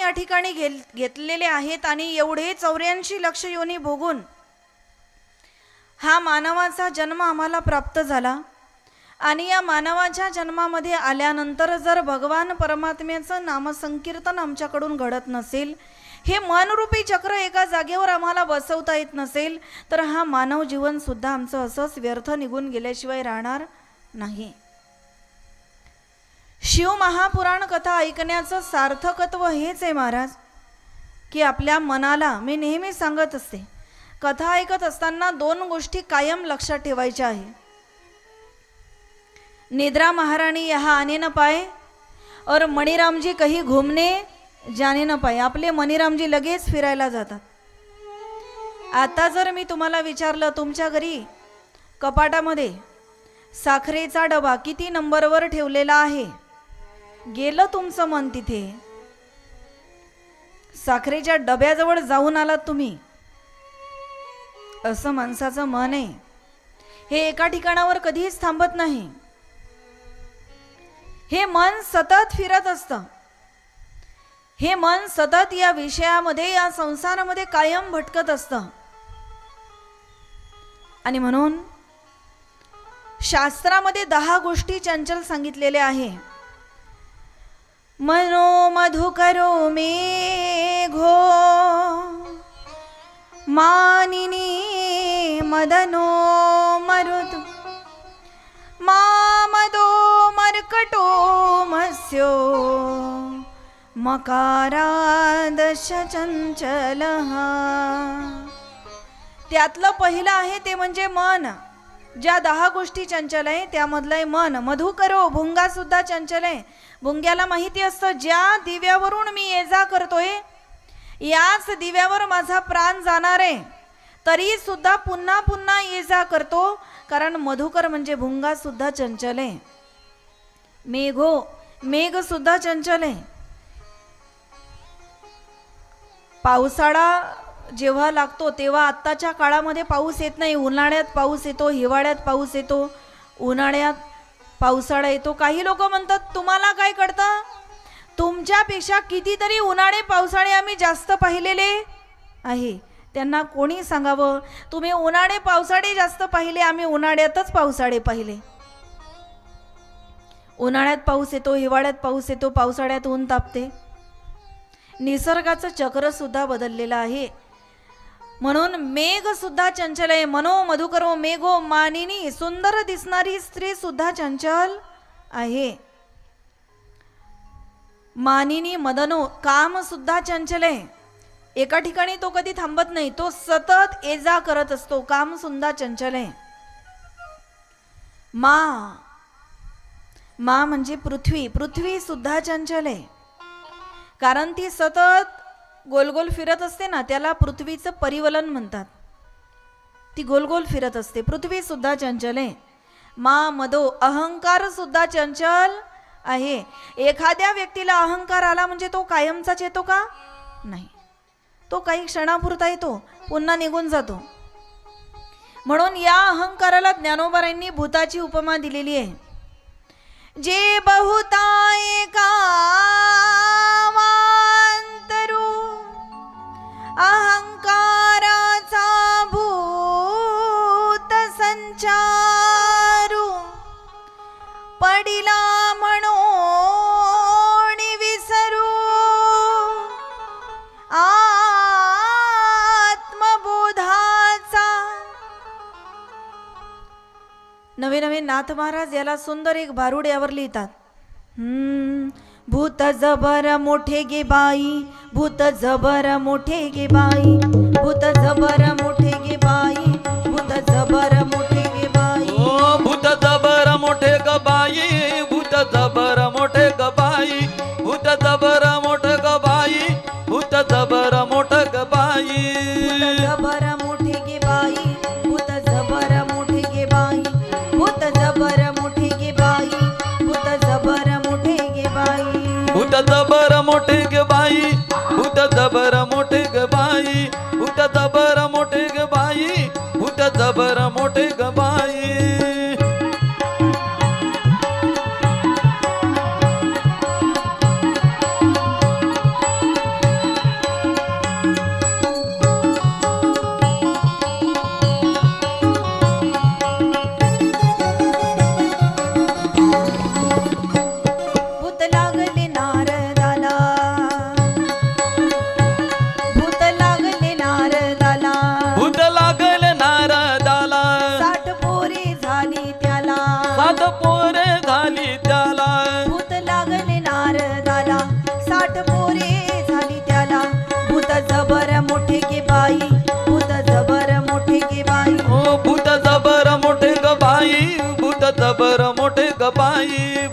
या ठिकाणी घेतलेले आहेत आणि एवढे 84 लक्ष योनी भोगून हा मानवाचा जन्म आम्हाला प्राप्त झाला आणि या मानवाच्या जन्मामध्ये आल्यानंतर जर भगवान परमात्म्याचं नामसंकीर्तन आमच्याकडून घडत नसेल, हे मनरूपी चक्र एका जागेवर आम्हाला बसवता येत नसेल, तर हा मानव जीवन सुद्धा आमचं असंच व्यर्थ निघून गेल्याशिवाय राहणार नाही. शिव महापुराण कथा ऐकण्याचं सार्थकत्व हेच आहे महाराज, की आपल्या मनाला, मी नेहमी सांगत असते, कथा ऐकत असताना 2 गोष्टी कायम लक्षात ठेवायच्या आहे. निद्रा महारानी यहाँ आने न पाए और मणिराम जी कहीं घूमने जाने न पाए. आपले मणिराम जी लगेच फिरायला जातात. आता जर मी तुम्हाला विचारलं तुमच्या घरी कपाटामध्ये साखरेचा डबा किती नंबरवर ठेवलेला आहे, गेलं तुमचं मन तिथे, साखरेच्या डब्याजवळ जाऊन आलात तुम्ही, असं माणसाचं मन आहे. हे एका ठिकाणावर कधीच थांबत नाही. हे मन सतत फिरत असतं. हे मन सतत या विषयामध्ये, या संसारामध्ये कायम भटकत असतं. आणि म्हणून शास्त्रामध्ये 10 गोष्टी चंचल सांगितलेल्या आहे. मनो मधुकरो मेघो मानिनी मदनो मरुत मामदो मर्कटो मस्यो मकारादश चंचलः. त्यातलं पहिलं आहे ते म्हणजे मन. ज्या 10 गोष्टी चंचल आहे त्यामधलं आहे मन. मधुकरो, भुंगा सुद्धा चंचल आहे. भुंग्याला माहिती असतं ज्या दिव्यावरून मी ये जा करतोय याच दिव्यावर माझा प्राण जाणार आहे, तरी सुद्धा पुन्हा पुन्हा ये जा करतो, कारण मधुकर म्हणजे भुंगा सुद्धा चंचल आहे. मेघो, मेघ सुद्धा चंचल आहे. पावसाळा जेव्हा लागतो तेव्हा आत्ताच्या काळामध्ये पाऊस येत नाही. उन्हाळ्यात पाऊस येतो, हिवाळ्यात पाऊस येतो, उन्हाळ्यात पावसाळा येतो. काही लोक म्हणतात तुम्हाला काय कळतं, तुमच्यापेक्षा कितीतरी उन्हाळे पावसाळे आम्ही जास्त पाहिलेले आहे. त्यांना कोणी सांगावं, तुम्ही उन्हाळे पावसाळे जास्त पाहिले, आम्ही उन्हाळ्यातच पावसाळे पाहिले. उन्हाळ्यात पाऊस येतो, हिवाळ्यात पाऊस येतो, पावसाळ्यात ऊन तापते. निसर्गाचं चक्र सुद्धा बदललेलं आहे. म्हणून मेघ सुद्धा चंचल आहे. मनो मधुकरो मेघो मानिनी, सुंदर दिसणारी स्त्री सुद्धा चंचल आहे. मानिनी मदनो, काम सुद्धा चंचल आहे. एका ठिकाणी तो कधी थांबत नाही, तो सतत ये जा करत असतो. काम सुद्धा चंचल आहे. मा म्हणजे पृथ्वी, पृथ्वी सुद्धा चंचल आहे. कारण ती सतत गोल गोल फिरत असते ना, त्याला पृथ्वीचं परिवलन म्हणतात. ती गोल गोल फिरत असते. पृथ्वी सुद्धा चंचल आहे. मदो, अहंकार सुद्धा चंचल आहे. एखाद्या व्यक्तीला अहंकार आला म्हणजे तो कायमचाच येतो का? नाही, तो काही क्षणापुरता येतो, पुन्हा निघून जातो. म्हणून या अहंकाराला ज्ञानोबारांनी भूताची उपमा दिलेली आहे. जे बहुता एकावांतरू अहंकाराचा भूत संचारू पडिला म्हणून विसरू आत्मबोधाचा. नवे नवे नाथ महाराज याला सुंदर एक भारूड यावर लिहितात. भूत जबर मोठे गे बाई, भूत जबर मोठे गे बाई, भूत जबर मोठे गे बाई, भूत जबर मोठे गे बाई. ओ भूत जबर मोठे ग बाई, भूत जबर मोठे ग बाई, भूत जबर मोठे ग बाई, भूत जबर मोठे ग बाई. भूत जबर मोठे गे बाई, भूत जबर मोठे गे बाई, भूत जबर मोठे गे बाई, भूत जबर मोठे गे बाई. भूत जबर मोठे ग बाई, भूत जबर मोठे ग बाई, भूत जबर मोठे ग बाई, भूत जबर मोठे ग बाई. झाली त्याला 7 पोरे झाली त्याला भूत लागले नारदाला 60 पोरे झाली त्याला भूत जबर मोठे गे बाई भूत जबर मोठे गे बाई ओ भूत जबर मोठे ग बाई भूत जबर मोठे ग बाई